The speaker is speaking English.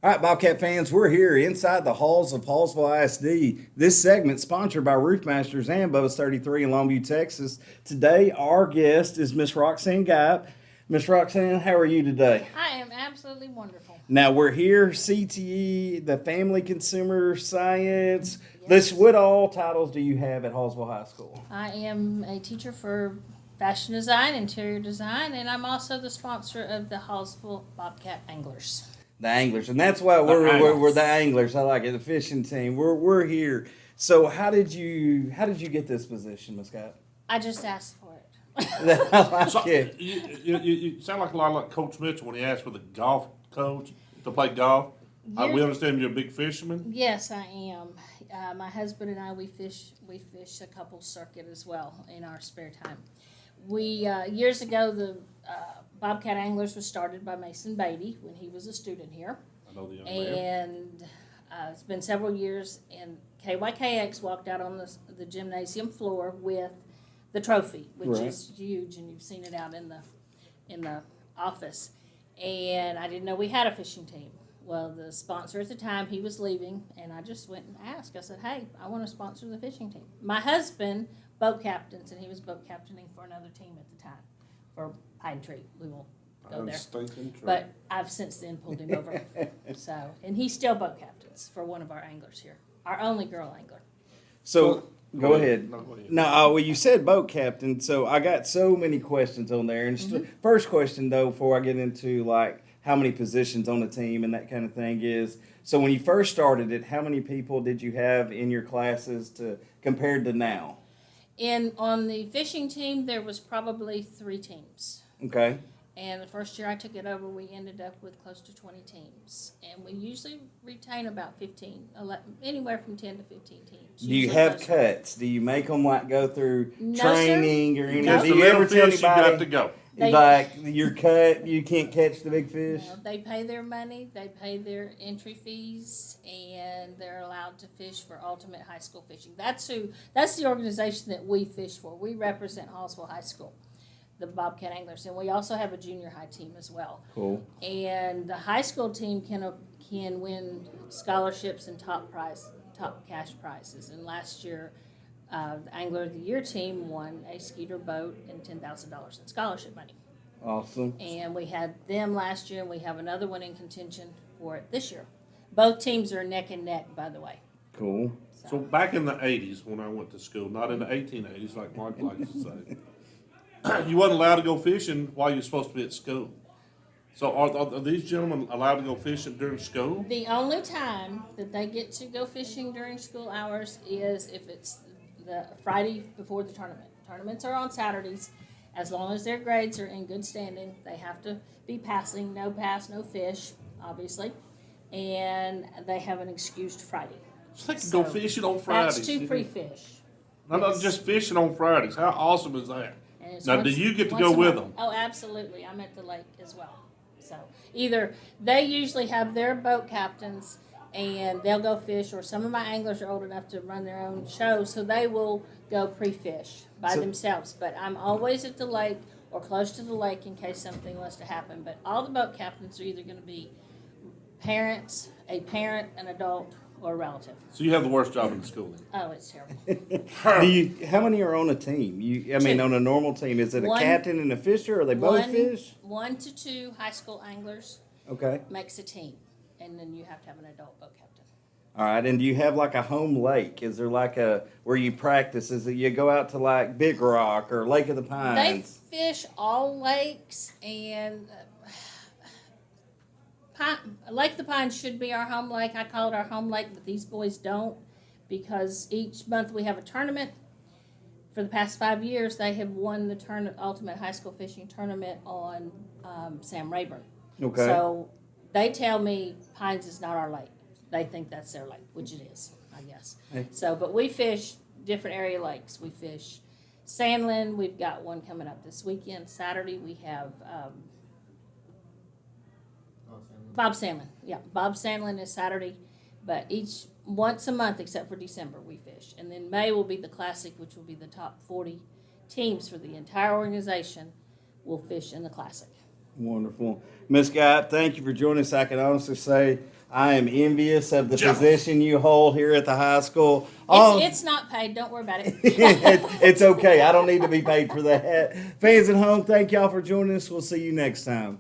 All right, Bobcat fans, we're here inside the halls of Hallsville ISD. This segment sponsored by Roofmasters and Bubba's 33 in Longview, Texas. Today, our guest is Miss Roxanne Gipe. Miss Roxanne, how are you today? I am absolutely wonderful. Now, we're here, CTE, the Family Consumer Science. Yes. What all titles do you have at Hallsville High School? I am a teacher for fashion design, interior design, and I'm also the sponsor of the Hallsville Bobcat Anglers. The Anglers, and that's why we're the Anglers. I like it, the fishing team. We're here. So how did you get this position, Miss Scott? I just asked for it. I like So, it. you sound like a lot like Coach Mitchell when he asked for the golf coach to play golf. We understand you're a big fisherman. Yes, I am. My husband and I, we fish a couple circuit as well in our spare time. We years ago, the Bobcat Anglers was started by Mason Beatty when he was a student here. I know the young man. And it's been several years, and KYKX walked out on the gymnasium floor with the trophy, which Right. is huge, and you've seen it out in the office. And I didn't know we had a fishing team. Well, the sponsor at the time, he was leaving, and I just went and asked. I said, "Hey, I want to sponsor the fishing team." My husband boat captains, and he was boat captaining for another team at the time, for Pine Tree. We won't go there. But I've since then pulled him over. So, and he's still boat captains for one of our anglers here, our only girl angler. So go ahead. No, go ahead. No, well, you said boat captain, so I got so many questions on there. And first question though, before I get into like how many positions on the team and that kind of thing is, so when you first started it, how many people did you have in your classes compared to now? On the fishing team, there was probably 3 teams. Okay. And the first year I took it over, we ended up with close to 20 teams. And we usually retain about 15, 11, anywhere from 10 to 15 teams. Do you Usually have most- cuts? Do you make them like go through No, sir. training or anything? No. Do The you little ever tell fish, you got to anybody go. They- like you're cut, you can't catch the big fish? No, they pay their money, they pay their entry fees, and they're allowed to fish for Ultimate High School Fishing. That's the organization that we fish for. We represent Hallsville High School, the Bobcat Anglers, and we also have a junior high team as well. Cool. And the high school team can win scholarships and top cash prizes. And last year, the Angler of the Year team won a Skeeter boat and $10,000 in scholarship money. Awesome. And we had them last year, and we have another one in contention for it this year. Both teams are neck and neck, by the way. Cool. So back in the 80s when I went to school, not in the 1880s like Marc likes to say, you wasn't allowed to go fishing while you're supposed to be at school. So are these gentlemen allowed to go fishing during school? The only time that they get to go fishing during school hours is if it's the Friday before the tournament. Tournaments are on Saturdays. As long as their grades are in good standing, they have to be passing, no pass, no fish, obviously. And they have an excused Friday. So they can go fishing on Fridays. That's to pre-fish. Not just fishing on Fridays. How awesome is that? And it's Now, do once- you get to once go a with month. them? Oh, absolutely. I'm at the lake as well. So either they usually have their boat captains and they'll go fish, or some of my anglers are old enough to run their own shows, so they will go pre-fish by themselves. But I'm always at the lake or close to the lake in case something was to happen. But all the boat captains are either going to be parents, a parent, an adult, or a relative. So you have the worst job in the school then. Oh, it's terrible. How many are on a team? I mean, Two. on a normal team, is it a One- captain and a fisher, or are they both One- fish? 1 to 2 high school anglers Okay. makes a team, and then you have to have an adult boat captain. All right. And do you have like a home lake? Is there like where you practice? Is it you go out to like Big Rock or Lake of the They Pines? fish all lakes, and Lake of the Pines should be our home lake. I call it our home lake, but these boys don't, because each month we have a tournament. For the past 5 years, they have won the Ultimate High School Fishing Tournament on Sam Rayburn. Okay. So they tell me Pines is not our lake. They think that's their lake, which it is, I guess. Hey. So, but we fish different area lakes. We fish Sandland. We've got one coming up this weekend. Saturday we have Bob Sandlin. Yeah, Bob Sandlin is Saturday, but once a month except for December we fish. And then May will be the Classic, which will be the top 40 teams for the entire organization will fish in the Classic. Wonderful. Ms. Gipe, thank you for joining us. I can honestly say I am envious of the position you hold here at the high school. It's not paid. Don't worry about it. It's okay. I don't need to be paid for that. Fans at home, thank y'all for joining us. We'll see you next time.